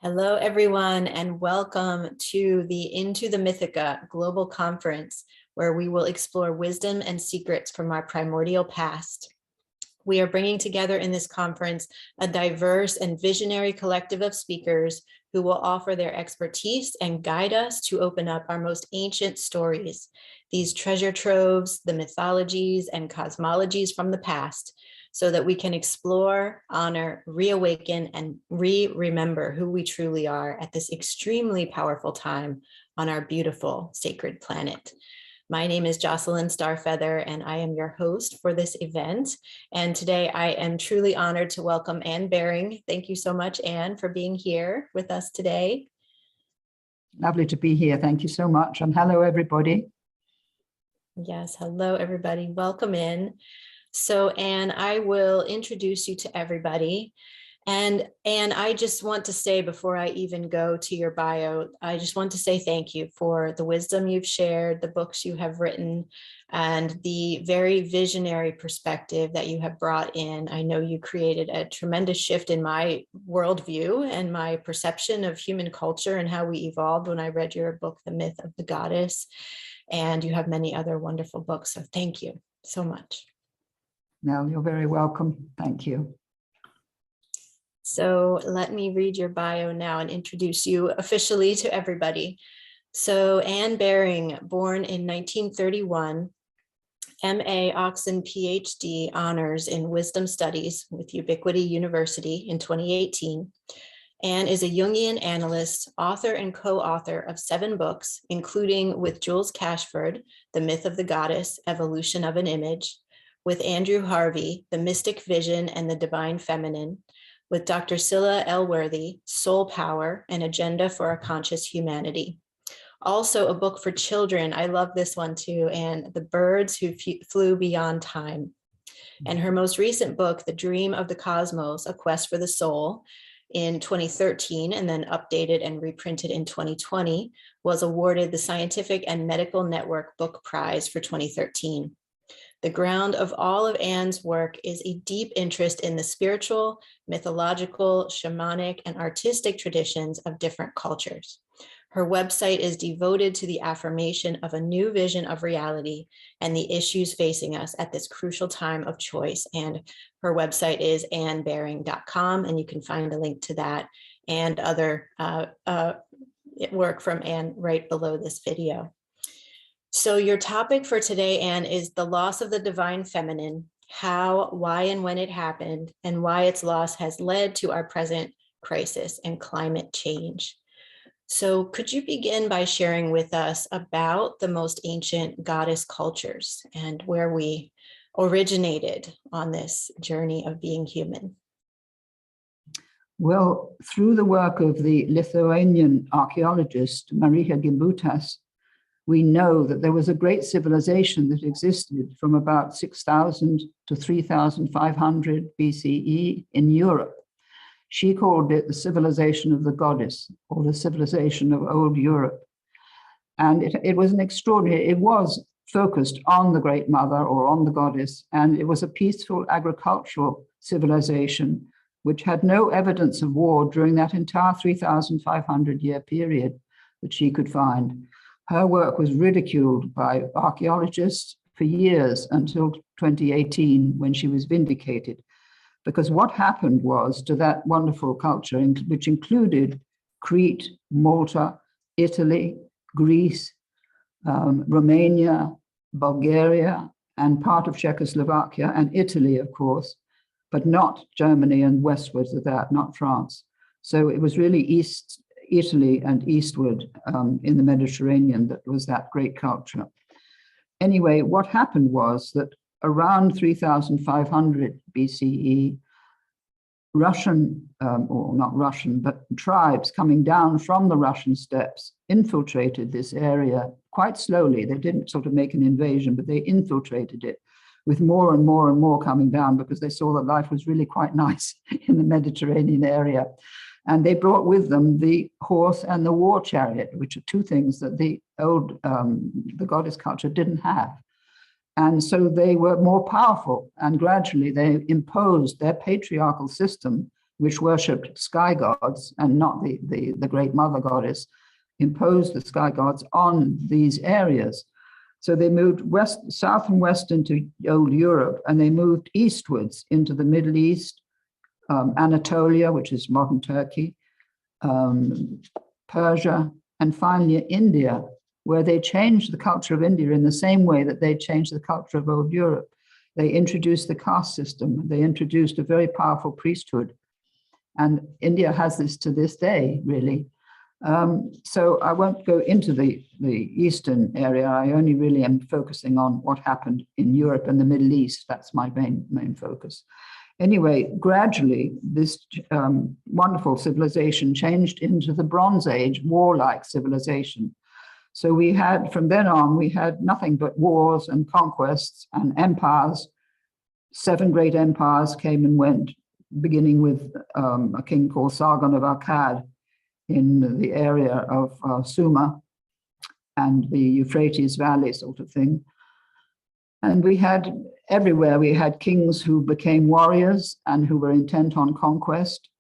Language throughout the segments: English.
Hello, everyone, and welcome to the Into the Mythica Global Conference, where we will explore wisdom and secrets from our primordial past. We are bringing together in this conference a diverse and visionary collective of speakers who will offer their expertise and guide us to open up our most ancient stories, these treasure troves, the mythologies and cosmologies from the past, so that we can explore, honor, reawaken, and remember who we truly are at this extremely powerful time on our beautiful sacred planet. My name is Jocelyn Star Feather, and I am your host for this event. And today I am truly honored to welcome Anne Baring. Thank you so much, Anne, for being here with us today. Lovely to be here. Thank you so much. And hello, everybody. Yes, hello, everybody. Welcome in. So, Anne, I will introduce you to everybody. And I just want to say, before I even go to your bio, I just want to say thank you for the wisdom you've shared, the books you have written, and the very visionary perspective that you have brought in. I know you created a tremendous shift in my worldview and my perception of human culture and how we evolved when I read your book, The Myth of the Goddess. And you have many other wonderful books. So thank you so much. No, you're very welcome. Thank you. So let me read your bio now and introduce you officially to everybody. So Anne Baring, born in 1931, MA Oxon PhD honors in wisdom studies with Ubiquity University in 2018. Anne is a Jungian analyst, author and co-author of 7 books, including with Jules Cashford, The Myth of the Goddess, Evolution of an Image, with Andrew Harvey, The Mystic Vision and the Divine Feminine, with Dr. Scilla Elworthy, Soul Power, An Agenda for a Conscious Humanity. Also a book for children, I love this one too, and The Birds Who Flew Beyond Time. And her most recent book, The Dream of the Cosmos, A Quest for the Soul, in 2013, and then updated and reprinted in 2020, was awarded the Scientific and Medical Network Book Prize for 2013. The ground of all of Anne's work is a deep interest in the spiritual, mythological, shamanic, and artistic traditions of different cultures. Her website is devoted to the affirmation of a new vision of reality and the issues facing us at this crucial time of choice. And her website is annebaring.com, and you can find a link to that and other work from Anne right below this video. So your topic for today, Anne, is the loss of the divine feminine, how, why, and when it happened, and why its loss has led to our present crisis and climate change. So could you begin by sharing with us about the most ancient goddess cultures and where we originated on this journey of being human? Well, through the work of the Lithuanian archaeologist Marija Gimbutas, we know that there was a great civilization that existed from about 6,000 to 3,500 BCE in Europe. She called it the civilization of the goddess, or the civilization of old Europe. And it was an extraordinary, it was focused on the Great Mother or on the goddess, and it was a peaceful agricultural civilization which had no evidence of war during that entire 3,500 year period that she could find. Her work was ridiculed by archaeologists for years until 2018, when she was vindicated. Because what happened was to that wonderful culture, which included Crete, Malta, Italy, Greece, Romania, Bulgaria, and part of Czechoslovakia, and Italy, of course, but not Germany and westwards of that, not France. So it was really Italy and eastward in the Mediterranean that was that great culture. Anyway, what happened was that around 3,500 BCE, Russian, or not Russian, but tribes coming down from the Russian steppes infiltrated this area quite slowly. They didn't sort of make an invasion, but they infiltrated it with more and more and more coming down because they saw that life was really quite nice in the Mediterranean area. And they brought with them the horse and the war chariot, which are two things that the old, the goddess culture didn't have. And so they were more powerful, and gradually they imposed their patriarchal system which worshipped sky gods and not the great mother goddess, imposed the sky gods on these areas. So they moved south and west into old Europe, and they moved eastwards into the Middle East, Anatolia, which is modern Turkey, Persia, and finally India, where they changed the culture of India in the same way that they changed the culture of old Europe. They introduced the caste system. They introduced a very powerful priesthood. And India has this to this day, really. So I won't go into the Eastern area. I only really am focusing on what happened in Europe and the Middle East. That's my main focus. Anyway, gradually, this wonderful civilization changed into the Bronze Age, warlike civilization. So we had, from then on, we had nothing but wars and conquests and empires. 7 great empires came and went, beginning with a king called Sargon of Akkad in the area of Sumer and the Euphrates Valley sort of thing. And we had everywhere, we had kings who became warriors and who were intent on conquest.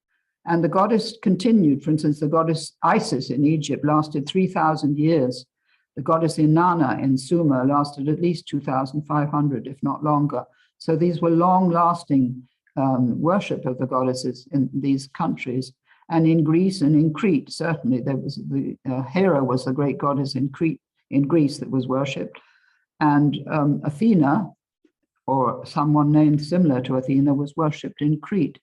And the goddess continued. For instance, the goddess Isis in Egypt lasted 3,000 years. The goddess Inanna in Sumer lasted at least 2,500, if not longer. So these were long-lasting worship of the goddesses in these countries. And in Greece and in Crete, certainly, there was Hera was the great goddess in Greece that was worshipped. And Athena, or someone named similar to Athena, was worshipped in Crete.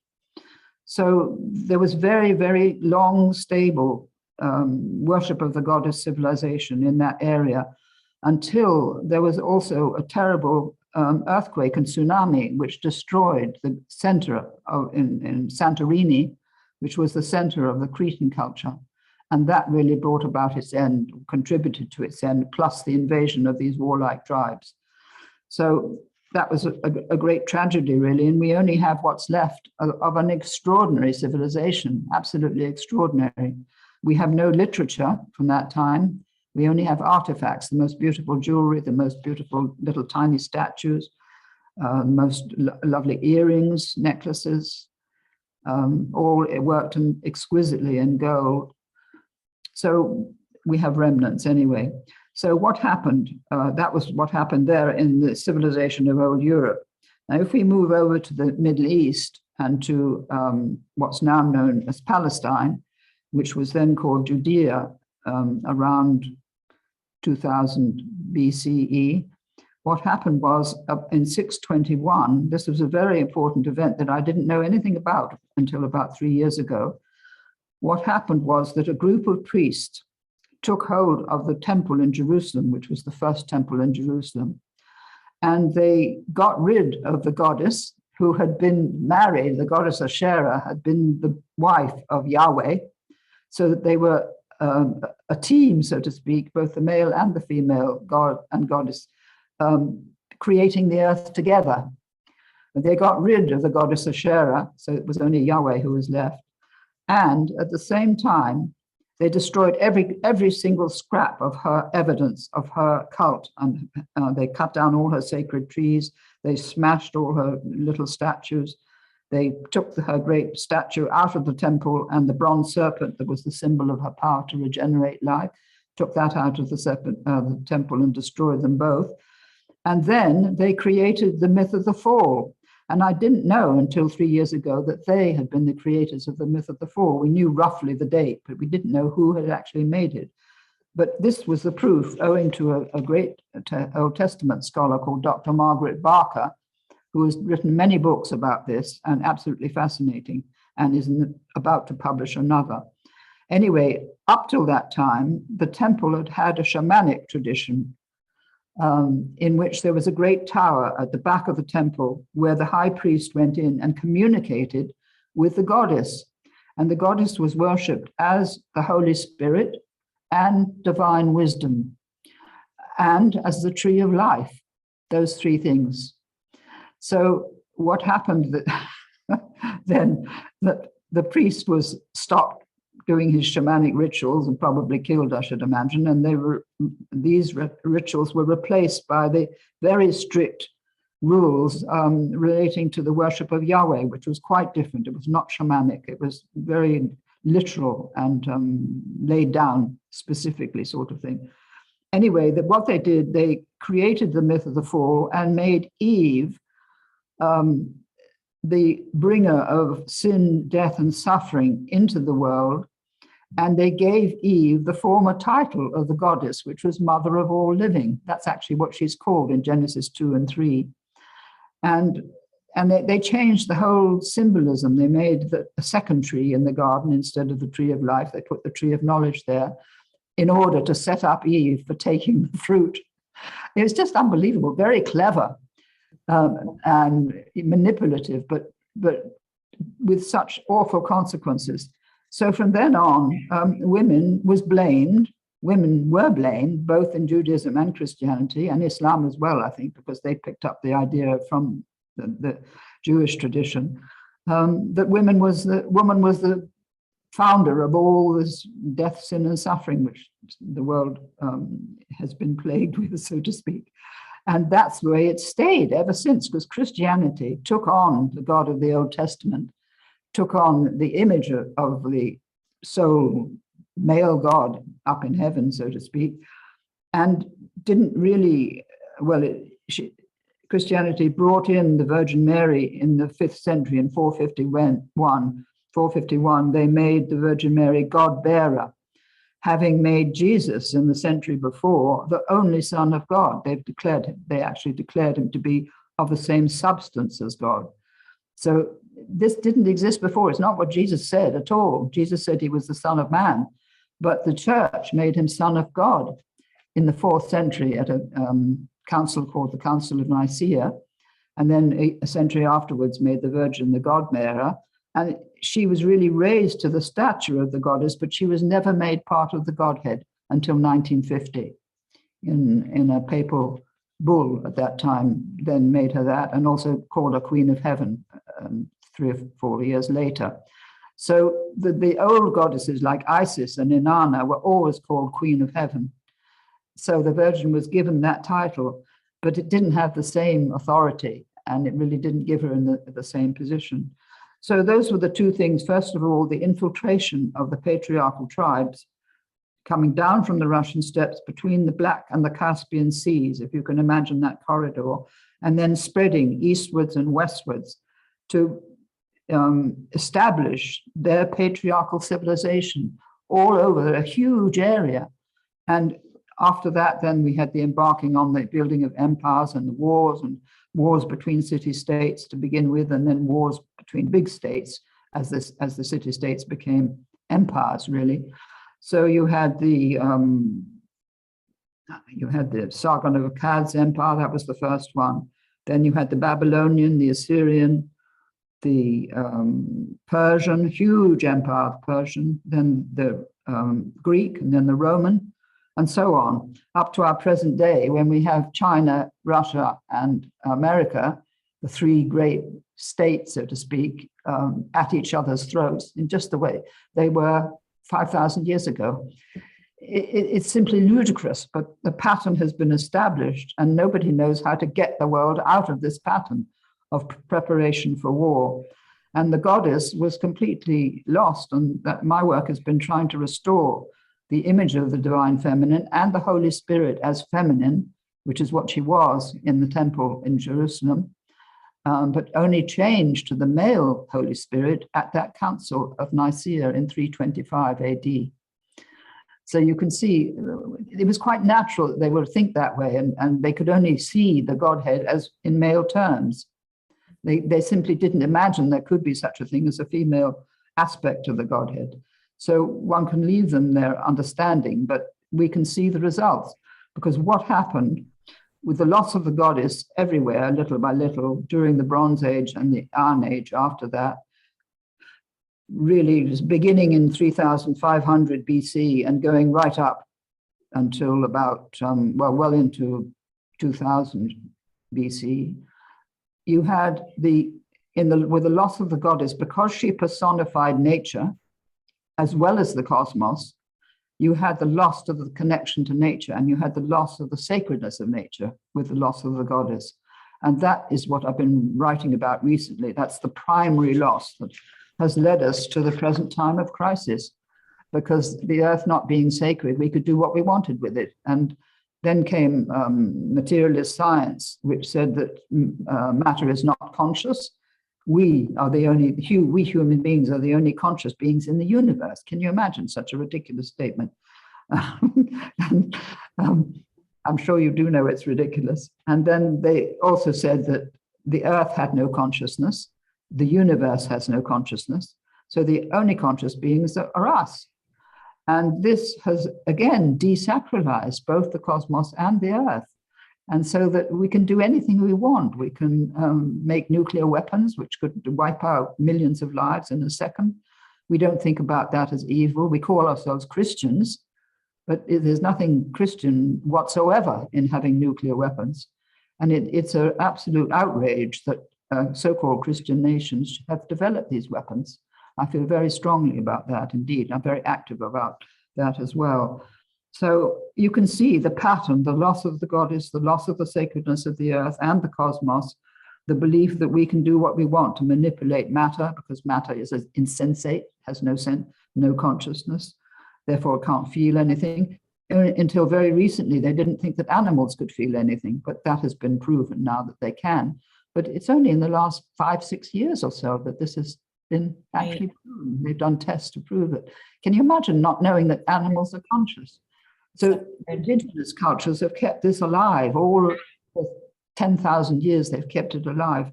So there was very, very long, stable worship of the goddess civilization in that area, until there was also a terrible earthquake and tsunami, which destroyed the center in Santorini, which was the center of the Cretan culture. And that really brought about its end, contributed to its end, plus the invasion of these warlike tribes. So that was a great tragedy, really. And we only have what's left of an extraordinary civilization, absolutely extraordinary. We have no literature from that time. We only have artifacts, the most beautiful jewelry, the most beautiful little tiny statues, most lovely earrings, necklaces, all worked exquisitely in gold. So we have remnants anyway. So what happened? That was what happened there in the civilization of old Europe. Now, if we move over to the Middle East and to what's now known as Palestine, which was then called Judea around 2000 BCE, what happened was in 621, this was a very important event that I didn't know anything about until about 3 years ago. What happened was that a group of priests took hold of the temple in Jerusalem, which was the first temple in Jerusalem, and they got rid of the goddess who had been married. The goddess Asherah had been the wife of Yahweh, so that they were a team, so to speak, both the male and the female god and goddess, creating the earth together. And they got rid of the goddess Asherah, so it was only Yahweh who was left. And at the same time, they destroyed every single scrap of her evidence of her cult. And they cut down all her sacred trees. They smashed all her little statues. They took her great statue out of the temple, and the bronze serpent that was the symbol of her power to regenerate life, took that out of the temple and destroyed them both. And then they created the myth of the fall. And I didn't know until 3 years ago that they had been the creators of the myth of the fall. We knew roughly the date, but we didn't know who had actually made it. But this was the proof, owing to a great Old Testament scholar called Dr. Margaret Barker, who has written many books about this and absolutely fascinating, and is about to publish another. Anyway, up till that time, the temple had had a shamanic tradition, in which there was a great tower at the back of the temple where the high priest went in and communicated with the goddess. And the goddess was worshipped as the Holy Spirit and divine wisdom, and as the tree of life, those three things. So what happened then, that the priest was stopped doing his shamanic rituals and probably killed, I should imagine, and these rituals were replaced by the very strict rules relating to the worship of Yahweh, which was quite different. It was not shamanic. It was very literal and laid down specifically, sort of thing. Anyway, what they did, they created the myth of the fall and made Eve the bringer of sin, death, and suffering into the world. And they gave Eve the former title of the goddess, which was mother of all living. That's actually what she's called in Genesis 2 and 3. And they changed the whole symbolism. They made a second tree in the garden instead of the tree of life. They put the tree of knowledge there in order to set up Eve for taking the fruit. It was just unbelievable, very clever and manipulative, but with such awful consequences. So from then on, women were blamed, both in Judaism and Christianity, and Islam as well, I think, because they picked up the idea from the Jewish tradition, that woman was the founder of all this death, sin, and suffering, which the world has been plagued with, so to speak. And that's the way it stayed ever since, because Christianity took on the God of the Old Testament, took on the image of the sole male God up in heaven, so to speak, and didn't really, Christianity brought in the Virgin Mary in the 5th century in 451. They made the Virgin Mary God-bearer, having made Jesus in the century before the only Son of God. They actually declared him to be of the same substance as God. So this didn't exist before. It's not what Jesus said at all. Jesus said he was the Son of Man, but the church made him Son of God in the 4th century at a council called the Council of Nicaea, and then a century afterwards made the Virgin the God-bearer. And she was really raised to the stature of the goddess, but she was never made part of the Godhead until 1950 in a papal bull at that time, then made her that, and also called her Queen of Heaven 3 or 4 years later. So the old goddesses like Isis and Inanna were always called Queen of Heaven. So the Virgin was given that title, but it didn't have the same authority, and it really didn't give her in the same position. So those were the two things. First of all, the infiltration of the patriarchal tribes coming down from the Russian steppes between the Black and the Caspian Seas, if you can imagine that corridor, and then spreading eastwards and westwards to establish their patriarchal civilization all over a huge area. And after that, then we had the embarking on the building of empires and the wars between city-states to begin with, and then wars between big states as the city-states became empires, really. So you had the Sargon of Akkad's empire. That was the first one. Then you had the Babylonian, the Assyrian, the Persian, huge empire, Persian, then the Greek, and then the Roman, and so on, up to our present day, when we have China, Russia, and America, the three great states, so to speak, at each other's throats in just the way they were 5,000 years ago. It's simply ludicrous, but the pattern has been established, and nobody knows how to get the world out of this pattern of preparation for war. And the goddess was completely lost, and that my work has been trying to restore the image of the divine feminine and the Holy Spirit as feminine, which is what she was in the temple in Jerusalem, but only changed to the male Holy Spirit at that Council of Nicaea in 325 AD. So you can see it was quite natural that they would think that way, and they could only see the Godhead as in male terms. They simply didn't imagine there could be such a thing as a female aspect of the Godhead. So one can leave them their understanding, but we can see the results, because what happened with the loss of the goddess everywhere, little by little, during the Bronze Age and the Iron Age after that, really was beginning in 3500 BC and going right up until about, well into 2000 BC. You had with the loss of the goddess, because she personified nature, as well as the cosmos, you had the loss of the connection to nature, and you had the loss of the sacredness of nature with the loss of the goddess. And that is what I've been writing about recently. That's the primary loss that has led us to the present time of crisis, because the earth not being sacred, we could do what we wanted with it. And then came materialist science, which said that matter is not conscious. We human beings are the only conscious beings in the universe. Can you imagine such a ridiculous statement? And, I'm sure you do know it's ridiculous. And then they also said that the earth had no consciousness, the universe has no consciousness, so the only conscious beings are us. And this has, again, desacralized both the cosmos and the earth. And so that we can do anything we want. We can make nuclear weapons, which could wipe out millions of lives in a second. We don't think about that as evil. We call ourselves Christians, but there's nothing Christian whatsoever in having nuclear weapons. And it's an absolute outrage that so-called Christian nations have developed these weapons. I feel very strongly about that, indeed. I'm very active about that as well. So you can see the pattern, the loss of the goddess, the loss of the sacredness of the earth and the cosmos, the belief that we can do what we want to manipulate matter, because matter is insensate, has no consciousness, therefore it can't feel anything. Until very recently, they didn't think that animals could feel anything, but that has been proven now that they can. But it's only in the last 5-6 years or so that this has been actually proven. They've done tests to prove it. Can you imagine not knowing that animals are conscious? So indigenous cultures have kept this alive. All for 10,000 years, they've kept it alive.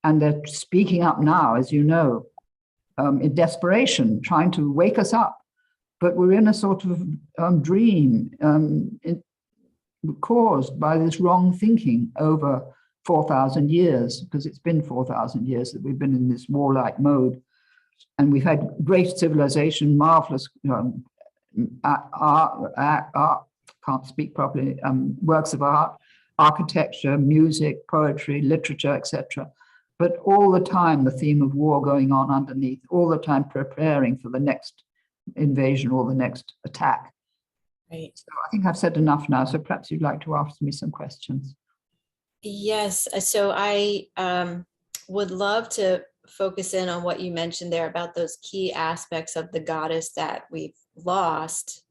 And they're speaking up now, as you know, in desperation, trying to wake us up. But we're in a sort of dream caused by this wrong thinking over 4,000 years, because it's been 4,000 years that we've been in this warlike mode. And we've had great civilization, marvelous art, can't speak properly, works of art, architecture, music, poetry, literature, etc. But all the time, the theme of war going on underneath, all the time preparing for the next invasion or the next attack. Right. So I think I've said enough now, so perhaps you'd like to ask me some questions. Yes, so I would love to focus in on what you mentioned there about those key aspects of the goddess that we've lost,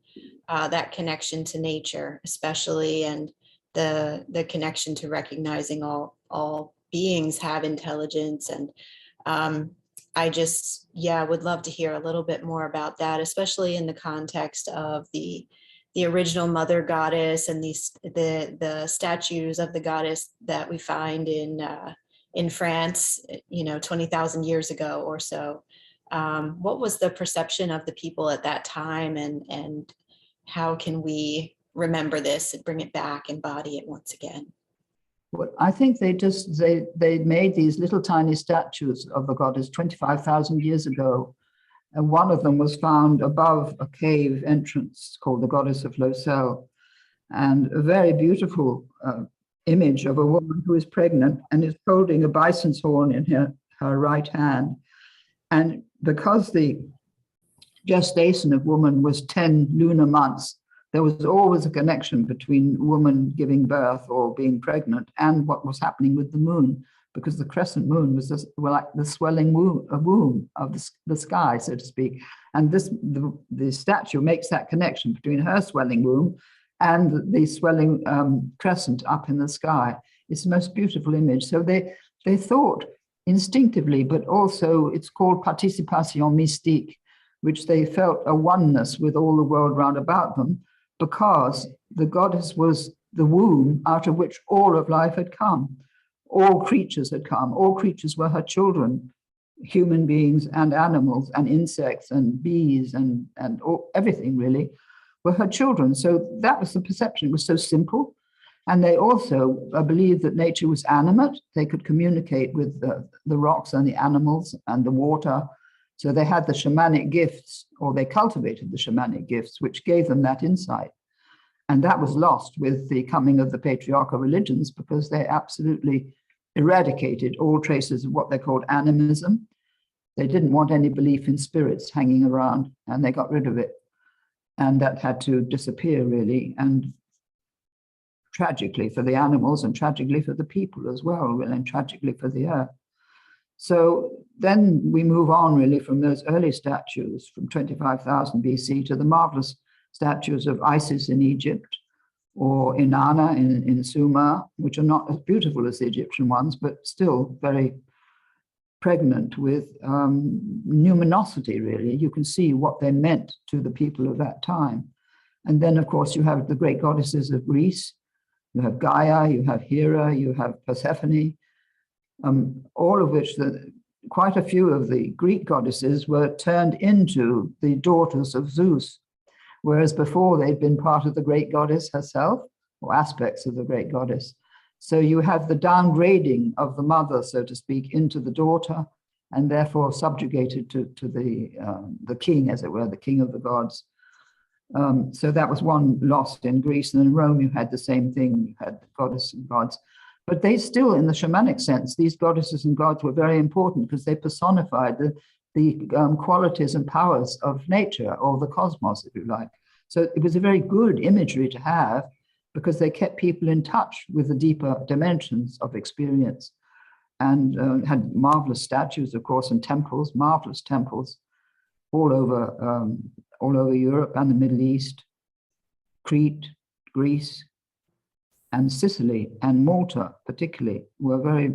that connection to nature, especially, and the connection to recognizing all beings have intelligence. And I just, would love to hear a little bit more about that, especially in the context of the original mother goddess and the statues of the goddess that we find in France, 20,000 years ago or so. What was the perception of the people at that time, and how can we remember this and bring it back, embody it once again? Well, I think they made these little tiny statues of the goddess 25,000 years ago. And one of them was found above a cave entrance called the Goddess of Locelle. And a very beautiful image of a woman who is pregnant and is holding a bison's horn in her right hand. And because the gestation of woman was 10 lunar months, there was always a connection between woman giving birth or being pregnant and what was happening with the moon, because the crescent moon was like the swelling womb of the sky, so to speak. And the statue makes that connection between her swelling womb and the swelling crescent up in the sky. It's the most beautiful image. So they thought instinctively, but also it's called participation mystique, which they felt a oneness with all the world round about them, because the goddess was the womb out of which all of life had come. All creatures had come. All creatures were her children, human beings and animals and insects and bees and everything really were her children. So that was the perception. It was so simple. And they also believed that nature was animate. They could communicate with the rocks and the animals and the water. So they had the shamanic gifts, or they cultivated the shamanic gifts, which gave them that insight. And that was lost with the coming of the patriarchal religions, because they absolutely eradicated all traces of what they called animism. They didn't want any belief in spirits hanging around, and they got rid of it. And that had to disappear, really. And tragically for the animals and tragically for the people as well, and tragically for the earth. So then we move on really from those early statues from 25,000 BC to the marvelous statues of Isis in Egypt, or Inanna in Sumer, which are not as beautiful as the Egyptian ones, but still very pregnant with numinosity, really. You can see what they meant to the people of that time. And then, of course, you have the great goddesses of Greece. You have Gaia, you have Hera, you have Persephone, all of which, quite a few of the Greek goddesses were turned into the daughters of Zeus, whereas before they'd been part of the great goddess herself, or aspects of the great goddess. So you have the downgrading of the mother, so to speak, into the daughter, and therefore subjugated to the king, as it were, the king of the gods. So that was one lost in Greece, and in Rome you had the same thing. You had the goddess and gods, but they still, in the shamanic sense, these goddesses and gods were very important because they personified the qualities and powers of nature, or the cosmos, if you like. So it was a very good imagery to have, because they kept people in touch with the deeper dimensions of experience, and had marvelous statues, of course, and temples, marvelous temples all over Europe and the Middle East, Crete, Greece, and Sicily and Malta particularly were very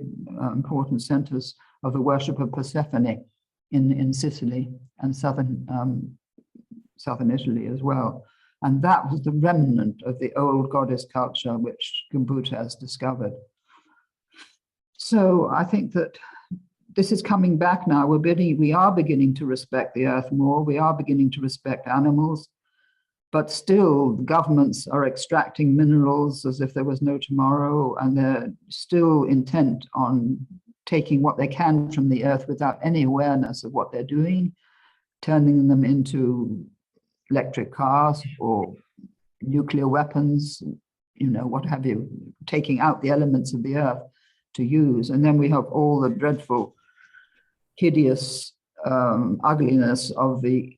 important centers of the worship of Persephone in Sicily and southern Italy as well. And that was the remnant of the old goddess culture which Gimbutas has discovered. So I think that this is coming back now. We are beginning to respect the earth more. We are beginning to respect animals, but still governments are extracting minerals as if there was no tomorrow, and they're still intent on taking what they can from the earth without any awareness of what they're doing, turning them into electric cars or nuclear weapons, what have you, taking out the elements of the earth to use. And then we have all the dreadful, hideous ugliness of the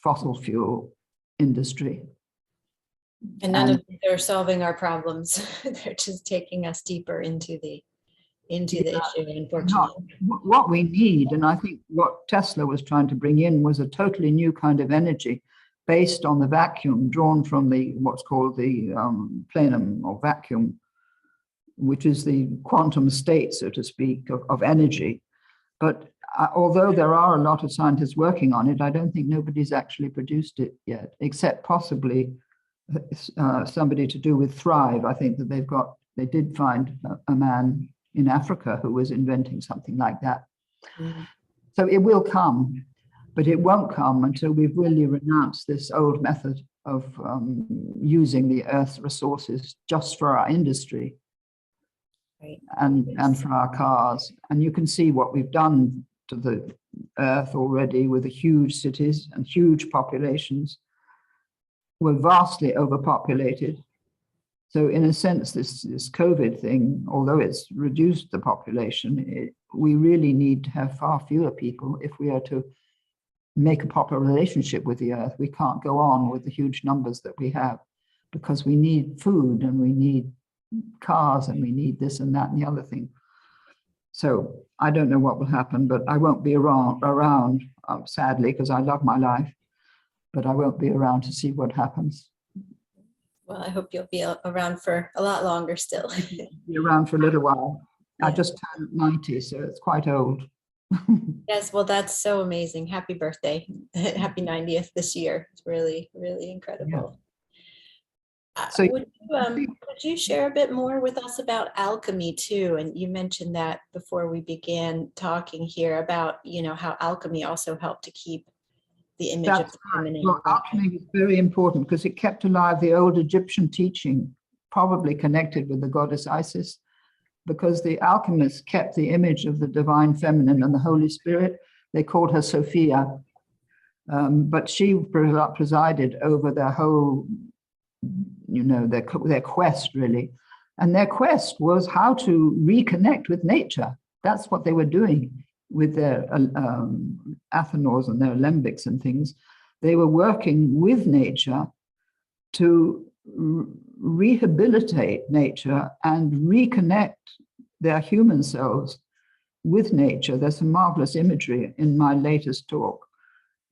fossil fuel industry. And none of these are solving our problems. They're just taking us deeper into the issue, unfortunately. What we need, and I think what Tesla was trying to bring in, was a totally new kind of energy based on the vacuum drawn from what's called the plenum, or vacuum, which is the quantum state, so to speak, of energy. But although there are a lot of scientists working on it, I don't think nobody's actually produced it yet, except possibly somebody to do with Thrive. I think that they did find a man in Africa who was inventing something like that. Mm. So it will come, but it won't come until we've really renounced this old method of using the earth's resources just for our industry. Right. And for our cars. And you can see what we've done to the earth already with the huge cities and huge populations. We're vastly overpopulated. So in a sense, this COVID thing, although it's reduced the population, we really need to have far fewer people if we are to make a proper relationship with the earth. We can't go on with the huge numbers that we have, because we need food and we need cars and we need this and that and the other thing. So I don't know what will happen, but I won't be around sadly, because I love my life, but I won't be around to see what happens. Well, I hope you'll be around for a lot longer still. Be around for a little while. Yeah. I just turned 90, so it's quite old. Yes, well, that's so amazing. Happy birthday. Happy 90th this year. It's really, really incredible. Yeah. So would you share a bit more with us about alchemy too? And you mentioned that before we began talking here about, how alchemy also helped to keep the image of the feminine. Well, alchemy was very important because it kept alive the old Egyptian teaching, probably connected with the goddess Isis, because the alchemists kept the image of the divine feminine and the Holy Spirit. They called her Sophia, but she presided over their whole, their quest, really. And their quest was how to reconnect with nature. That's what they were doing with their athanors and their alembics and things. They were working with nature to rehabilitate nature and reconnect their human selves with nature. There's some marvelous imagery in my latest talk,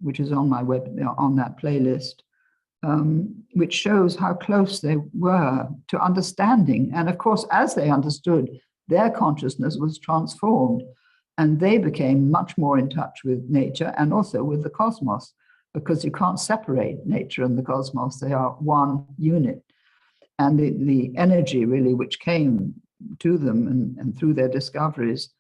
which is on my web, on that playlist, which shows how close they were to understanding. And of course, as they understood, their consciousness was transformed, and they became much more in touch with nature and also with the cosmos, because you can't separate nature and the cosmos. They are one unit. And the energy really which came to them and through their discoveries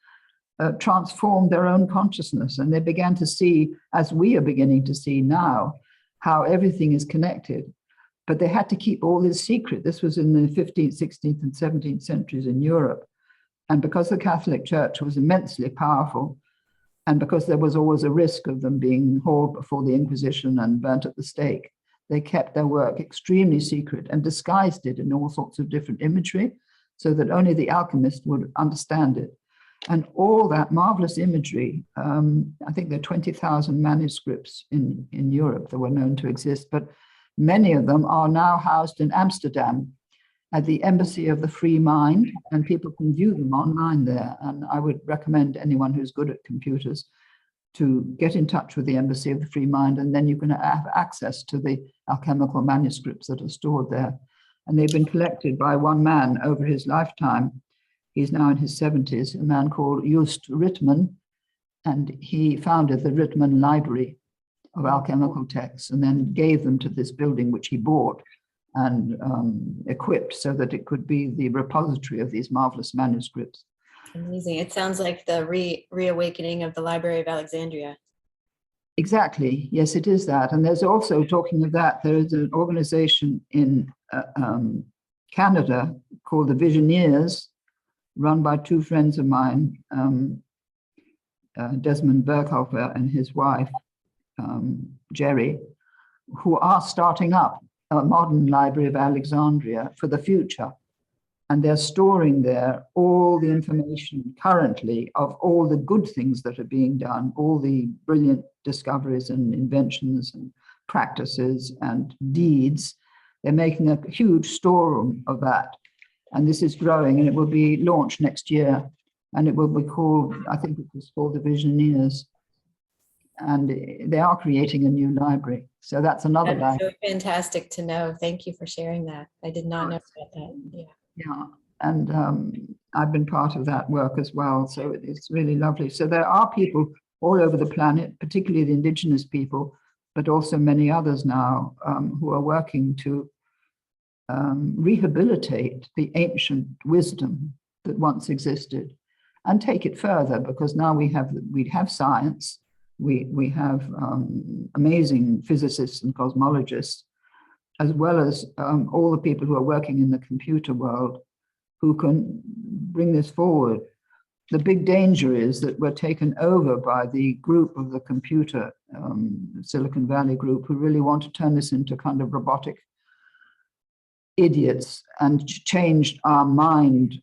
transformed their own consciousness. And they began to see, as we are beginning to see now, how everything is connected. But they had to keep all this secret. This was in the 15th, 16th, and 17th centuries in Europe. And because the Catholic Church was immensely powerful, and because there was always a risk of them being hauled before the Inquisition and burnt at the stake, they kept their work extremely secret and disguised it in all sorts of different imagery so that only the alchemist would understand it. And all that marvelous imagery, I think there are 20,000 manuscripts in Europe that were known to exist, but many of them are now housed in Amsterdam at the Embassy of the Free Mind, and people can view them online there. And I would recommend anyone who's good at computers to get in touch with the Embassy of the Free Mind, and then you can have access to the alchemical manuscripts that are stored there. And they've been collected by one man over his lifetime. He's now in his 70s, a man called Just Ritman, and he founded the Ritman Library of alchemical texts and then gave them to this building, which he bought and equipped so that it could be the repository of these marvelous manuscripts. Amazing. It sounds like the reawakening of the Library of Alexandria. Exactly. Yes, it is that. And there's also, talking of that, there is an organization in Canada called the Visioneers, run by two friends of mine, Desmond Berghofer and his wife, Jerry, who are starting up a modern Library of Alexandria for the future. And they're storing there all the information currently of all the good things that are being done, all the brilliant discoveries and inventions and practices and deeds. They're making a huge storeroom of that. And this is growing, and it will be launched next year. And it will be called, I think it was called the Visioneers. And they are creating a new library. So that's another library. So fantastic to know. Thank you for sharing that. I did not know about that. Yeah. Yeah, and I've been part of that work as well. So it's really lovely. So there are people all over the planet, particularly the indigenous people, but also many others now who are working to rehabilitate the ancient wisdom that once existed and take it further, because now we have science. We have amazing physicists and cosmologists, as well as all the people who are working in the computer world who can bring this forward. The big danger is that we're taken over by the group of the computer, Silicon Valley group, who really want to turn this into kind of robotic idiots and change our mind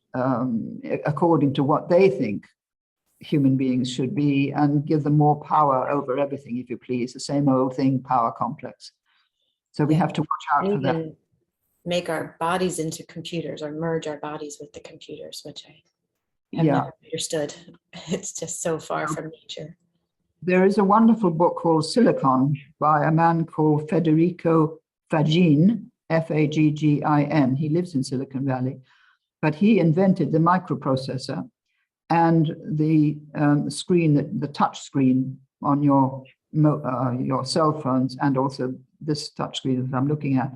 according to what they think human beings should be, and give them more power over everything, if you please. The same old thing, power complex. So we have to watch out for that. Make our bodies into computers, or merge our bodies with the computers, which I have never understood. It's just so far from nature. There is a wonderful book called Silicon by a man called Federico Faggin, Faggin. He lives in Silicon Valley, but he invented the microprocessor and the screen, the touch screen on your cell phones, and also this touch screen that I'm looking at.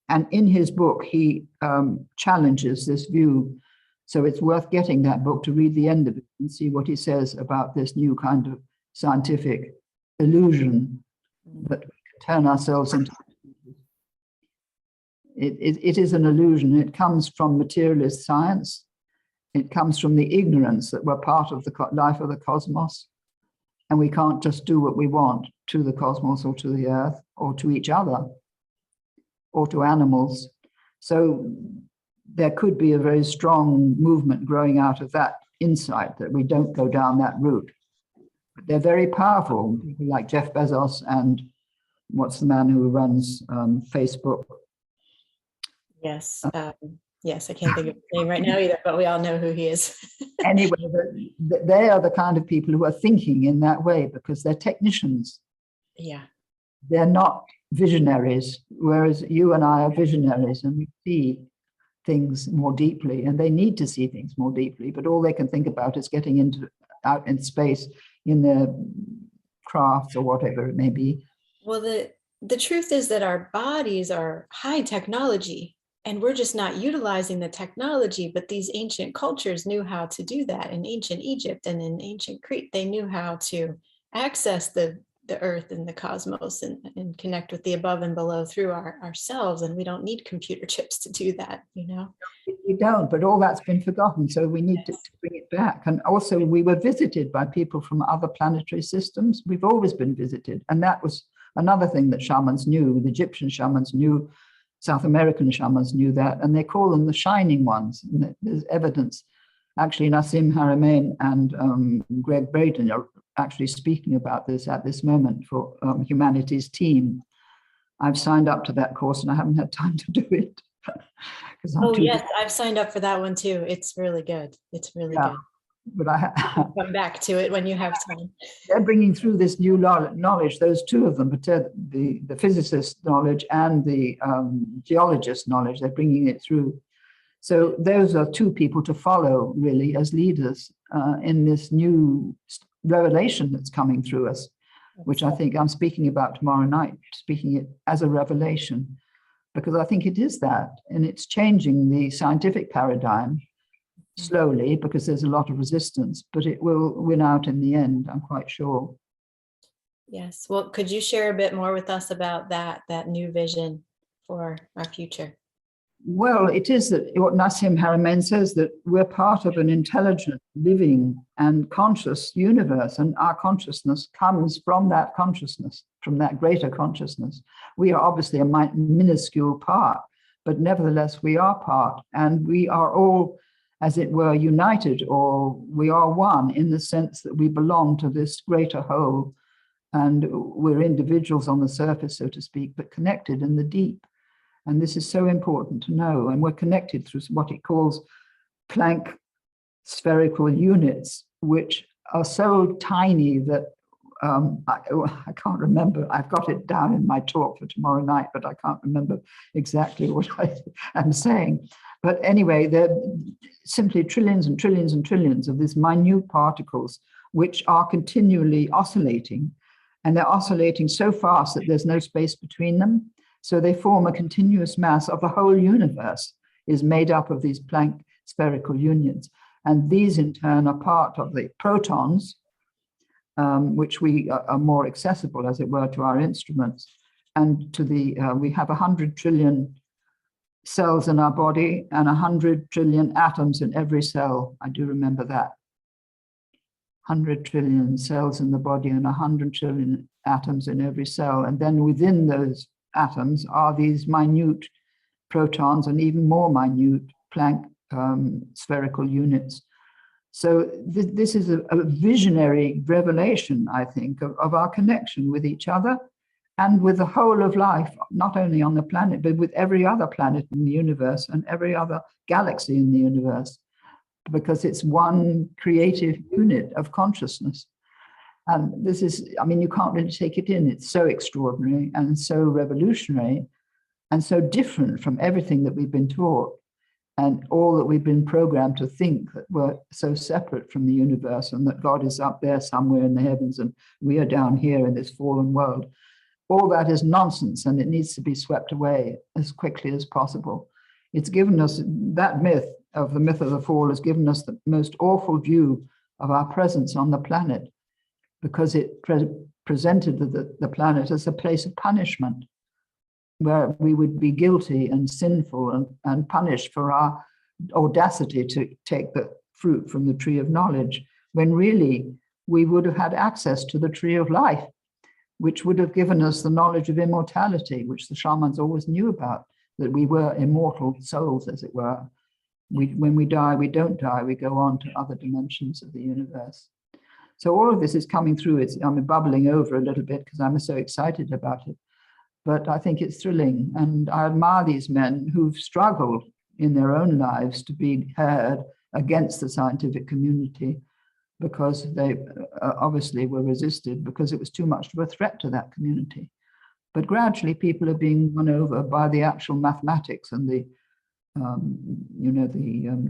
And in his book, he challenges this view. So it's worth getting that book to read the end of it and see what he says about this new kind of scientific illusion that we can turn ourselves into. It is an illusion. It comes from materialist science. It comes from the ignorance that we're part of the life of the cosmos, and we can't just do what we want to the cosmos or to the earth or to each other or to animals. So there could be a very strong movement growing out of that insight that we don't go down that route. But they're very powerful, people like Jeff Bezos and what's the man who runs Facebook? Yes. Yes, I can't think of his name right now either, but we all know who he is. Anyway, they are the kind of people who are thinking in that way because they're technicians. Yeah. They're not visionaries, whereas you and I are visionaries and we see things more deeply, and they need to see things more deeply, but all they can think about is getting out in space in their crafts or whatever it may be. Well, the truth is that our bodies are high technology and we're just not utilizing the technology, but these ancient cultures knew how to do that. In ancient Egypt and in ancient Crete, they knew how to access the earth and the cosmos and connect with the above and below through ourselves. And we don't need computer chips to do that, you know? We don't, but all that's been forgotten. So we need to bring it back. And also we were visited by people from other planetary systems. We've always been visited. And that was another thing that shamans knew. The Egyptian shamans knew, South American shamans knew that, and they call them the shining ones. And there's evidence. Actually, Nassim Haramein and Greg Braden are actually speaking about this at this moment for Humanities Team. I've signed up to that course and I haven't had time to do it. Oh, yes, I've signed up for that one too. It's really good. It's really good. But come back to it when you have time. They're bringing through this new knowledge, those two of them, but the physicist knowledge and the geologist knowledge, they're bringing it through. So those are two people to follow really as leaders in this new revelation that's coming through us, which I think I'm speaking about tomorrow night, speaking it as a revelation, because I think it is that, and it's changing the scientific paradigm slowly because there's a lot of resistance, but it will win out in the end, I'm quite sure. Yes. Well, could you share a bit more with us about that new vision for our future? Well, it is that what Nassim Haramein says, that we're part of an intelligent, living and conscious universe, and our consciousness comes from that consciousness, from that greater consciousness. We are obviously a minuscule part, but nevertheless we are part, and we are all, as it were, united, or we are one in the sense that we belong to this greater whole, and we're individuals on the surface, so to speak, but connected in the deep. And this is so important to know. And we're connected through what he calls Planck spherical units, which are so tiny that I can't remember. I've got it down in my talk for tomorrow night, but I can't remember exactly what I am saying. But anyway, they're simply trillions and trillions and trillions of these minute particles, which are continually oscillating. And they're oscillating so fast that there's no space between them. So they form a continuous mass of the whole universe is made up of these Planck spherical unions. And these in turn are part of the protons, which we are more accessible, as it were, to our instruments. And to the, we have 100 trillion cells in our body and 100 trillion atoms in every cell. I do remember that. 100 trillion cells in the body and 100 trillion atoms in every cell. And then within those atoms are these minute protons and even more minute Planck spherical units. So this is a visionary revelation, I think, of our connection with each other and with the whole of life, not only on the planet, but with every other planet in the universe and every other galaxy in the universe, because it's one creative unit of consciousness. And this is, I mean, you can't really take it in. It's so extraordinary and so revolutionary and so different from everything that we've been taught and all that we've been programmed to think, that we're so separate from the universe and that God is up there somewhere in the heavens and we are down here in this fallen world. All that is nonsense, and it needs to be swept away as quickly as possible. It's given us, that myth of the fall has given us the most awful view of our presence on the planet, because it presented the planet as a place of punishment, where we would be guilty and sinful and punished for our audacity to take the fruit from the tree of knowledge, when really we would have had access to the tree of life, which would have given us the knowledge of immortality, which the shamans always knew about, that we were immortal souls, as it were. When we die, we don't die, we go on to other dimensions of the universe. So all of this is coming through. I'm bubbling over a little bit because I'm so excited about it. but I think it's thrilling. And I admire these men who've struggled in their own lives to be heard against the scientific community, because they obviously were resisted because it was too much of a threat to that community. But gradually people are being won over by the actual mathematics and the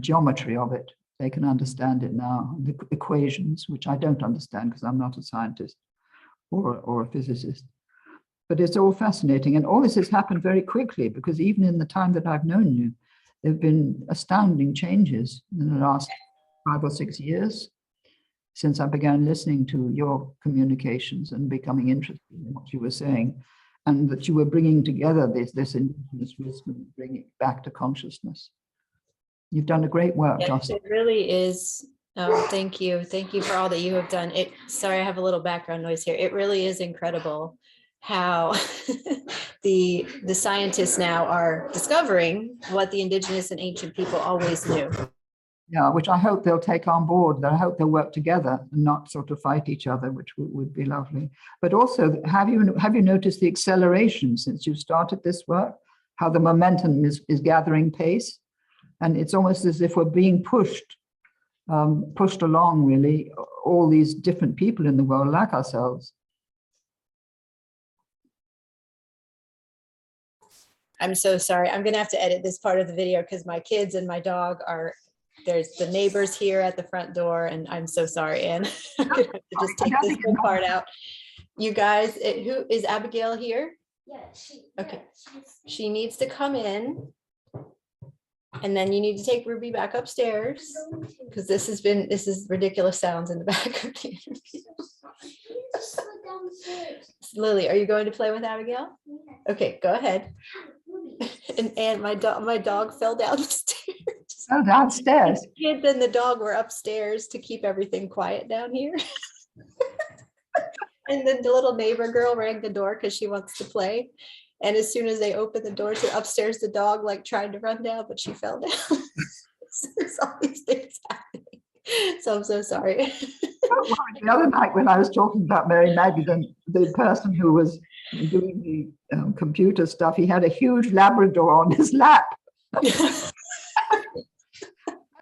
geometry of it. They can understand it now, the equations, which I don't understand because I'm not a scientist or a physicist. But it's all fascinating. And all this has happened very quickly, because even in the time that I've known you, there have been astounding changes in the last 5 or 6 years since I began listening to your communications and becoming interested in what you were saying, and that you were bringing together this indigenous wisdom, bringing it back to consciousness. You've done a great work, Yes, Jocelyn. it really is. Oh, thank you. Thank you for all that you have done. Sorry, I have a little background noise here. It really is incredible how the scientists now are discovering what the indigenous and ancient people always knew. Yeah, which I hope they'll take on board. I hope they'll work together and not sort of fight each other, which would be lovely. But also, have you noticed the acceleration since you started this work? How the momentum is gathering pace, and it's almost as if we're being pushed along. Really, all these different people in the world, like ourselves. I'm so sorry. I'm going to have to edit this part of the video because my kids and my dog are. There's the neighbors here at the front door, and I'm so sorry, Anne. I'm gonna have to just take this whole part out. You guys, who is Abigail here? Yeah, okay. She needs to come in, and then you need to take Ruby back upstairs, because this is ridiculous sounds in the back of the interview. Lily, are you going to play with Abigail? Okay, go ahead. And my dog fell down the stairs. Oh, downstairs. The kids and the dog were upstairs to keep everything quiet down here. And then the little neighbor girl rang the door because she wants to play. And as soon as they opened the door to upstairs, the dog tried to run down, but she fell down. There's all these things happening. So I'm so sorry. The other night when I was talking about Mary Magdalene, the person who was doing the computer stuff, he had a huge Labrador on his lap.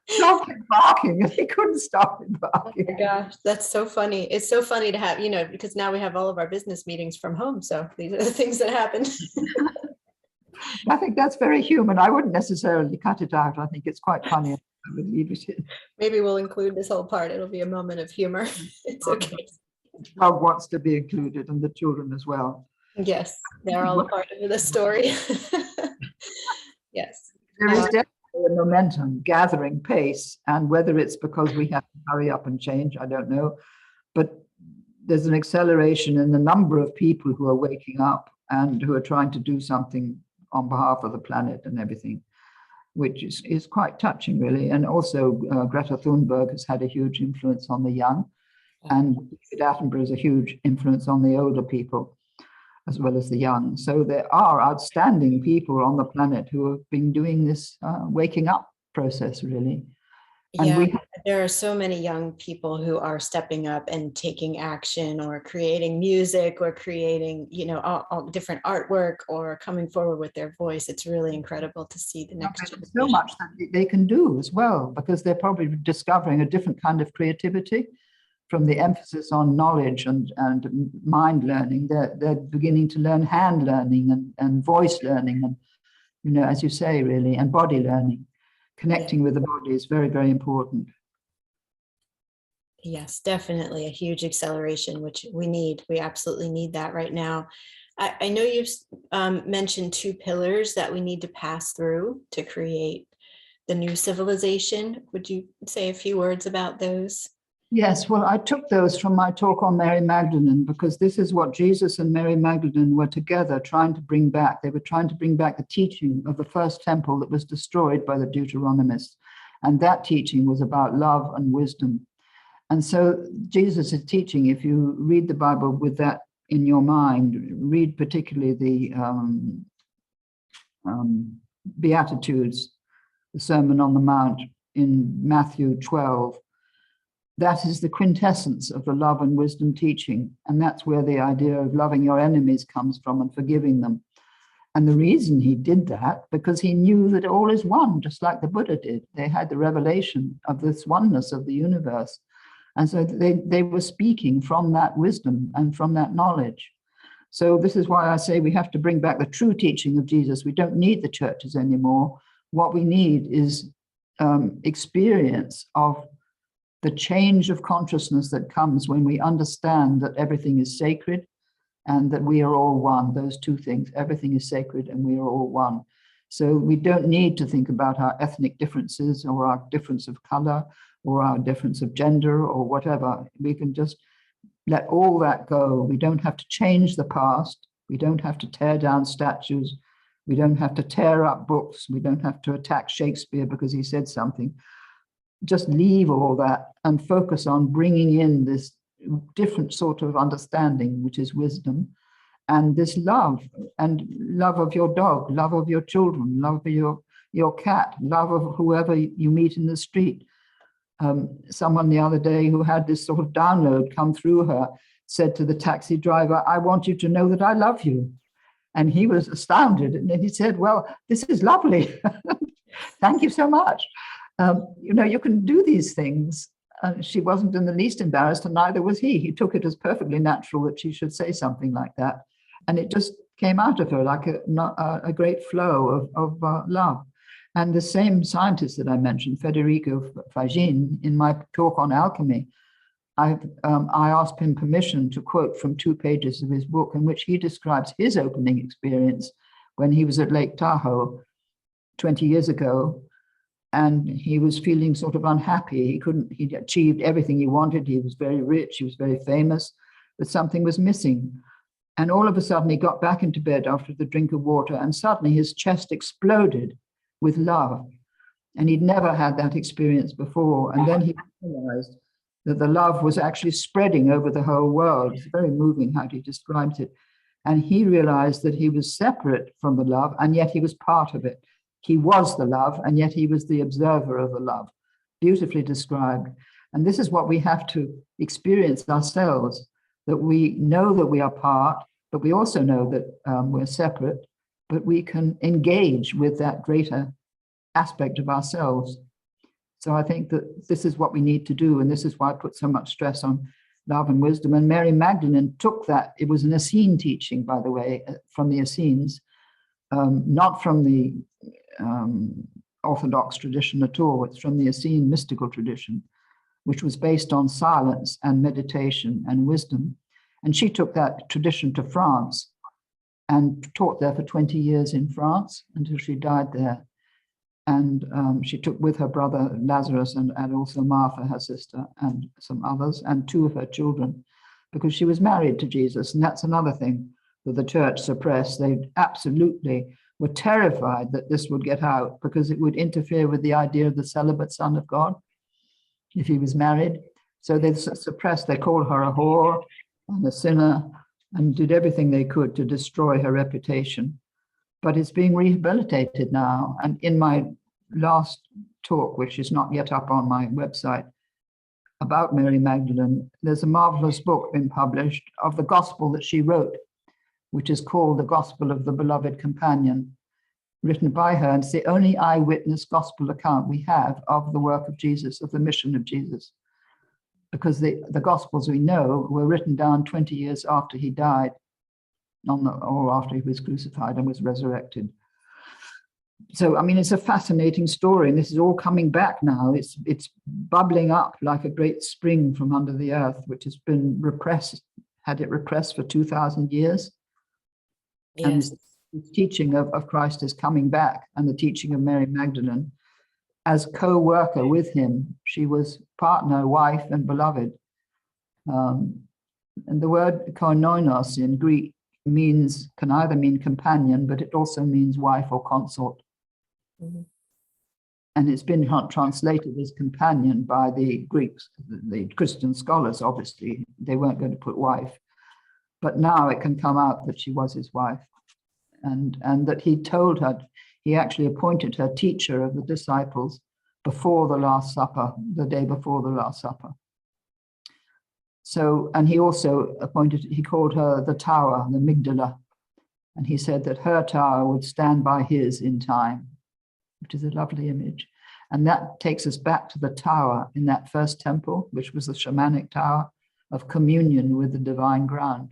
Stopped him barking, and he couldn't stop him barking. Oh my gosh, that's so funny. It's so funny to have, because now we have all of our business meetings from home. So these are the things that happen. I think that's very human. I wouldn't necessarily cut it out. I think it's quite funny. I would leave it in. Maybe we'll include this whole part. It'll be a moment of humor. It's okay. The dog wants to be included, and the children as well. Yes, they're all a part of the story. Yes. There is definitely a momentum gathering pace, and whether it's because we have to hurry up and change, I don't know, but there's an acceleration in the number of people who are waking up and who are trying to do something on behalf of the planet and everything, which is quite touching, really. And also Greta Thunberg has had a huge influence on the young, and David Attenborough is a huge influence on the older people as well as the young. So there are outstanding people on the planet who have been doing this waking up process, really. And there are so many young people who are stepping up and taking action, or creating music, or creating, all different artwork, or coming forward with their voice. It's really incredible to see the next generation. So much that they can do as well, because they're probably discovering a different kind of creativity. From the emphasis on knowledge and mind learning, they're beginning to learn hand learning and voice learning, and as you say, really, and body learning. Connecting with the body is very, very important. Yes, definitely a huge acceleration, which we need. We absolutely need that right now. I know you've mentioned 2 pillars that we need to pass through to create the new civilization. Would you say a few words about those? Yes, well, I took those from my talk on Mary Magdalene, because this is what Jesus and Mary Magdalene were together trying to bring back. They were trying to bring back the teaching of the first temple that was destroyed by the Deuteronomists. And that teaching was about love and wisdom. And so Jesus is teaching, if you read the Bible with that in your mind, read particularly the Beatitudes, the Sermon on the Mount in Matthew 12, that is the quintessence of the love and wisdom teaching. And that's where the idea of loving your enemies comes from and forgiving them. And the reason he did that, because he knew that all is one, just like the Buddha did. They had the revelation of this oneness of the universe. And so they were speaking from that wisdom and from that knowledge. So this is why I say we have to bring back the true teaching of Jesus. We don't need the churches anymore. What we need is experience of the change of consciousness that comes when we understand that everything is sacred and that we are all one. Those two things, everything is sacred and we are all one. So we don't need to think about our ethnic differences or our difference of color or our difference of gender or whatever. We can just let all that go. We don't have to change the past. We don't have to tear down statues. We don't have to tear up books. We don't have to attack Shakespeare because he said something. Just leave all that and focus on bringing in this different sort of understanding, which is wisdom, and this love, and love of your dog, love of your children, love of your cat, love of whoever you meet in the street. Someone the other day who had this sort of download come through her said to the taxi driver, "I want you to know that I love you." And he was astounded. And then he said, "Well, this is lovely. Thank you so much." You can do these things. She wasn't in the least embarrassed, and neither was he. He took it as perfectly natural that she should say something like that. And it just came out of her like a great flow of love. And the same scientist that I mentioned, Federico Fagin, in my talk on alchemy, I asked him permission to quote from 2 pages of his book in which he describes his opening experience when he was at Lake Tahoe 20 years ago. And he was feeling sort of unhappy. He'd achieved everything he wanted. He was very rich, he was very famous, but something was missing. And all of a sudden he got back into bed after the drink of water, and suddenly his chest exploded with love. And he'd never had that experience before. And then he realized that the love was actually spreading over the whole world. It's very moving how he describes it. And he realized that he was separate from the love, and yet he was part of it. He was the love, and yet he was the observer of the love. Beautifully described. And this is what we have to experience ourselves, that we know that we are part, but we also know that we're separate, but we can engage with that greater aspect of ourselves. So I think that this is what we need to do, and this is why I put so much stress on love and wisdom. And Mary Magdalene took that. It was an Essene teaching, by the way, from the Essenes, not from the Orthodox tradition at all. It's from the Essene mystical tradition, which was based on silence and meditation and wisdom. And she took that tradition to France and taught there for 20 years in France until she died there. And she took with her brother Lazarus and also Martha, her sister, and some others, and 2 of her children, because she was married to Jesus. And that's another thing that the church suppressed. They absolutely were terrified that this would get out because it would interfere with the idea of the celibate Son of God if he was married. So they suppressed, they called her a whore and a sinner and did everything they could to destroy her reputation. But it's being rehabilitated now. And in my last talk, which is not yet up on my website, about Mary Magdalene, there's a marvelous book been published of the gospel that she wrote, which is called The Gospel of the Beloved Companion, written by her. And it's the only eyewitness gospel account we have of the work of Jesus, of the mission of Jesus, because the gospels we know were written down 20 years after he died, or after he was crucified and was resurrected. So, I mean, it's a fascinating story, and this is all coming back now. It's bubbling up like a great spring from under the earth, which has been repressed, had it repressed for 2,000 years. Yes. And the teaching of Christ is coming back, and the teaching of Mary Magdalene as co-worker with him. She was partner, wife, and beloved. And the word koinonos in Greek can either mean companion, but it also means wife or consort. Mm-hmm. And it's been translated as companion by the Greeks, the Christian scholars, obviously. They weren't going to put wife. But now it can come out that she was his wife, and that he told her, he actually appointed her teacher of the disciples before the Last Supper, the day before the Last Supper. So, and he also he called her the tower, the amygdala. And he said that her tower would stand by his in time, which is a lovely image. And that takes us back to the tower in that first temple, which was the shamanic tower of communion with the divine ground.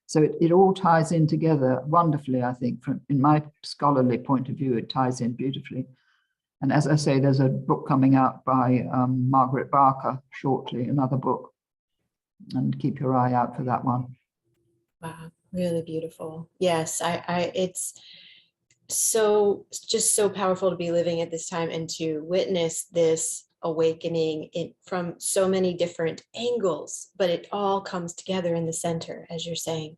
So it all ties in together wonderfully, I think. In my scholarly point of view, it ties in beautifully. And as I say, there's a book coming out by Margaret Barker shortly, another book. And keep your eye out for that one. Wow, really beautiful. Yes, it's just so powerful to be living at this time and to witness this awakening from so many different angles, but it all comes together in the center, as you're saying.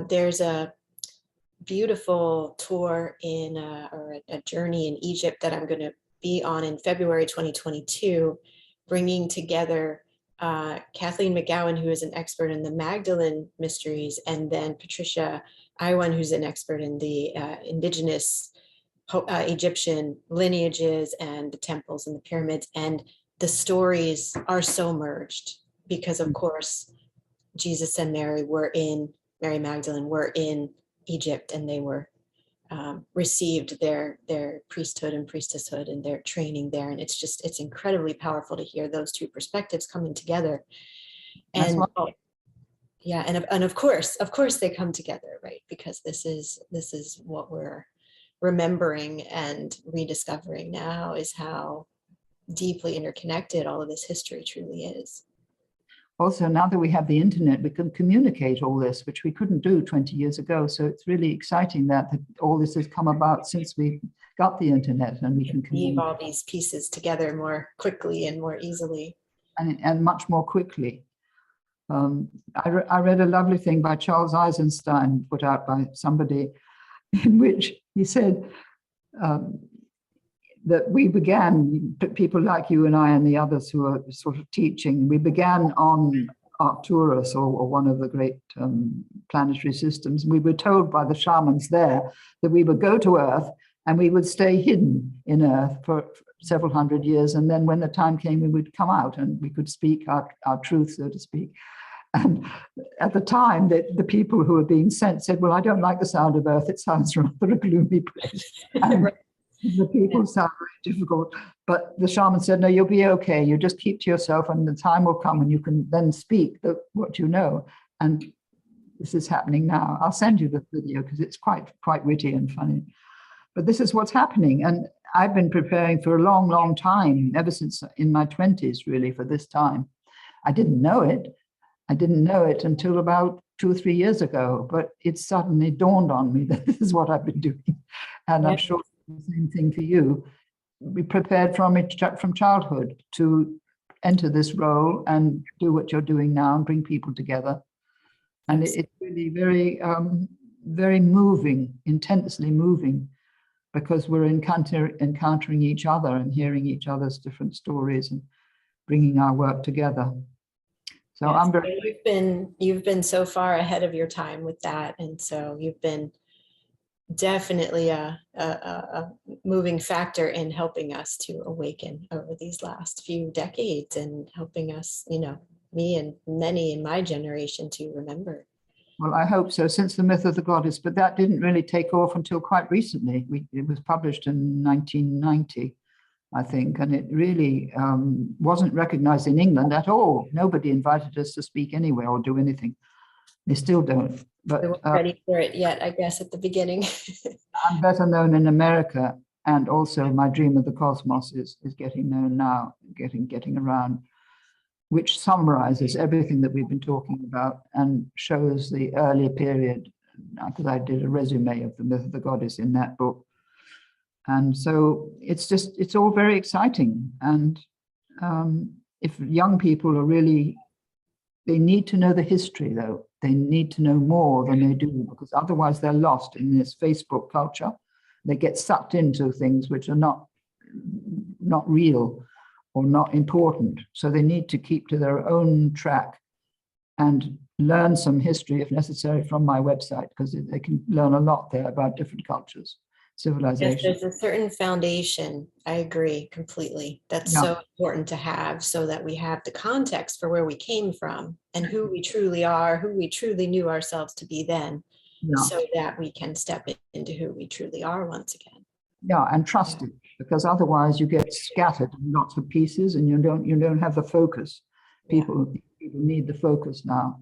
There's a beautiful tour or a journey in Egypt that I'm going to be on in February 2022, bringing together Kathleen McGowan, who is an expert in the Magdalene mysteries, and then Patricia Iwan, who's an expert in the indigenous Egyptian lineages and the temples and the pyramids. And the stories are so merged because, of course, Jesus and Mary Magdalene were in Egypt, and they were received their priesthood and priestesshood and their training there. And it's incredibly powerful to hear those two perspectives coming together. And yeah, and of course they come together, right? Because this is what we're remembering and rediscovering now, is how deeply interconnected all of this history truly is. Also, now that we have the internet, we can communicate all this, which we couldn't do 20 years ago. So it's really exciting that all this has come about since we got the internet, and we can weave all these pieces together more quickly and more easily. And much more quickly. I read a lovely thing by Charles Eisenstein, put out by somebody, in which he said that we began, people like you and I and the others who are sort of teaching, we began on Arcturus, or one of the great planetary systems. We were told by the shamans there that we would go to Earth and we would stay hidden in Earth for several hundred years. And then when the time came, we would come out and we could speak our truth, so to speak. And at the time, the people who were being sent said, well, I don't like the sound of Earth. It sounds rather a gloomy place. And the people sound very difficult. But the shaman said, no, you'll be okay. You just keep to yourself, and the time will come and you can then speak what you know. And this is happening now. I'll send you the video because it's quite witty and funny. But this is what's happening. And I've been preparing for a long, long time, ever since in my 20s, really, for this time. I didn't know it. I didn't know it until about 2 or 3 years ago, but it suddenly dawned on me that this is what I've been doing. And I'm sure the same thing for you. Be prepared from childhood to enter this role and do what you're doing now and bring people together. And it's really very, very moving, intensely moving, because we're encountering each other and hearing each other's different stories and bringing our work together. So yes, I'm very. You've been so far ahead of your time with that, and so you've been definitely a moving factor in helping us to awaken over these last few decades, and helping us, me and many in my generation, to remember. Well, I hope so, since the Myth of the Goddess, but that didn't really take off until quite recently. It was published in 1990. I think, and it really wasn't recognized in England at all. Nobody invited us to speak anywhere or do anything. They still don't. But we weren't ready for it yet, I guess, at the beginning. I'm better known in America, and also my Dream of the Cosmos is getting known now, getting around, which summarizes everything that we've been talking about and shows the earlier period, because I did a resume of the Myth of the Goddess in that book. And so it's all very exciting. And if young people are really, they need to know the history, though. They need to know more than they do, because otherwise they're lost in this Facebook culture. They get sucked into things which are not real or not important. So they need to keep to their own track and learn some history, if necessary, from my website, because they can learn a lot there about different cultures. civilization. Yes, there's a certain foundation. I agree completely. That's Yeah, so important to have so that we have the context for where we came from and who we truly are, who we truly knew ourselves to be then, yeah, so that we can step into who we truly are once again. yeah, and trust it, because otherwise you get scattered in lots of pieces and you don't have the focus. Yeah. People need the focus now.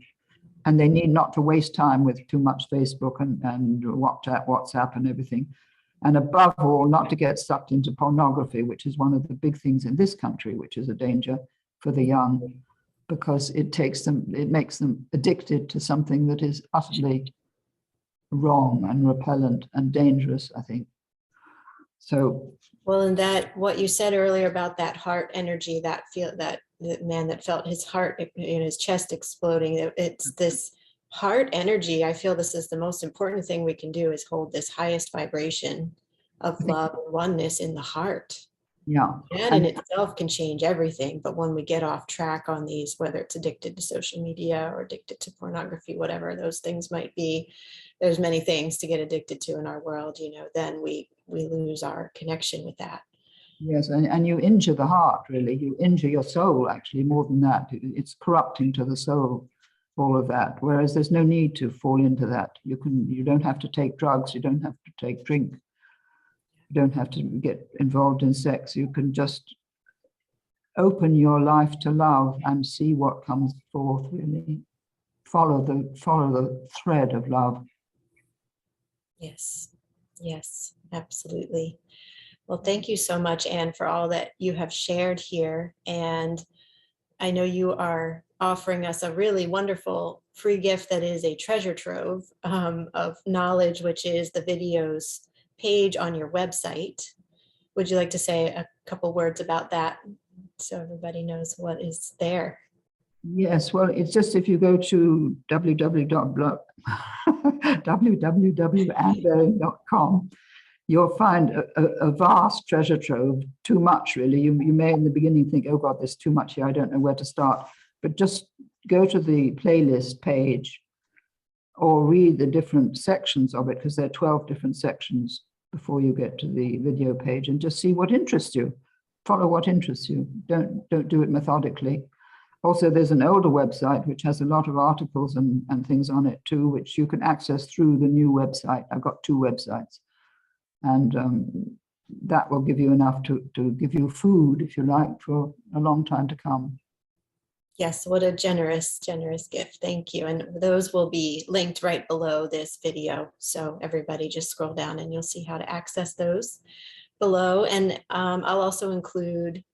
And they need not to waste time with too much Facebook and WhatsApp and everything. And above all, not to get sucked into pornography, which is one of the big things in this country, which is a danger for the young, because it makes them addicted to something that is utterly wrong and repellent and dangerous, I think. So, well, and that what you said earlier about that heart energy, that the man that felt his heart in his chest exploding, it's this heart energy. I feel this is the most important thing we can do, is hold this highest vibration of love and oneness in the heart. yeah. That in itself can change everything. But when we get off track on these, whether it's addicted to social media or addicted to pornography, whatever those things might be, there's many things to get addicted to in our world, then we lose our connection with that. Yes, and you injure the heart, really. You injure your soul, actually, more than that. It's corrupting to the soul, all of that. Whereas there's no need to fall into that. You don't have to take drugs. You don't have to take drink. You don't have to get involved in sex. You can just open your life to love and see what comes forth, really. Follow the thread of love. Yes, yes, absolutely. Well, thank you so much, Anne, for all that you have shared here. And I know you are offering us a really wonderful free gift that is a treasure trove of knowledge, which is the videos page on your website. Would you like to say a couple words about that so everybody knows what is there? Yes, well, it's just if you go to www.anbearing.com, you'll find a vast treasure trove, too much really. You may in the beginning think, oh God, there's too much here, I don't know where to start. But just go to the playlist page or read the different sections of it, because there are 12 different sections before you get to the video page, and just see what interests you. Follow what interests you. Don't do it methodically. Also, there's an older website which has a lot of articles and things on it too, which you can access through the new website. I've got two websites. And that will give you enough to give you food, if you like, for a long time to come. Yes, what a generous, generous gift. Thank you. And those will be linked right below this video. So everybody just scroll down and you'll see how to access those below. And I'll also include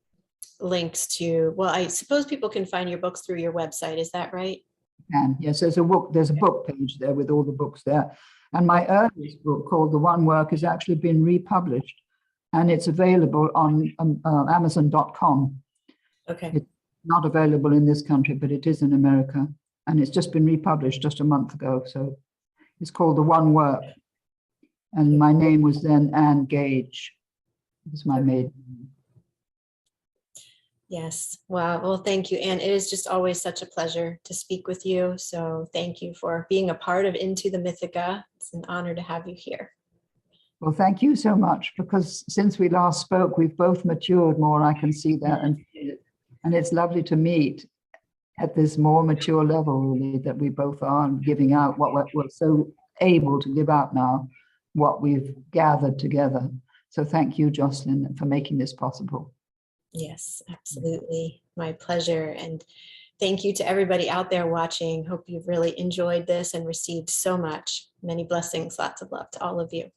links to, well, I suppose people can find your books through your website. Is that right? And yes, there's a book page there with all the books there. And my earliest book, called The One Work, has actually been republished, and it's available on Amazon.com. Okay. It's not available in this country, but it is in America, and it's just been republished just a month ago. So it's called The One Work, and my name was then Anne Gage. It was my maiden name. Yes. Wow. Well, thank you. And it is just always such a pleasure to speak with you. So thank you for being a part of Into the Mythica. It's an honor to have you here. Well, thank you so much, because since we last spoke, we've both matured more. I can see that. And it's lovely to meet at this more mature level, really, that we both are giving out what we're so able to give out now, what we've gathered together. So thank you, Jocelyn, for making this possible. Yes, absolutely. My pleasure. And thank you to everybody out there watching. Hope you've really enjoyed this and received so much. Many blessings, lots of love to all of you.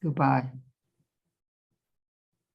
Goodbye.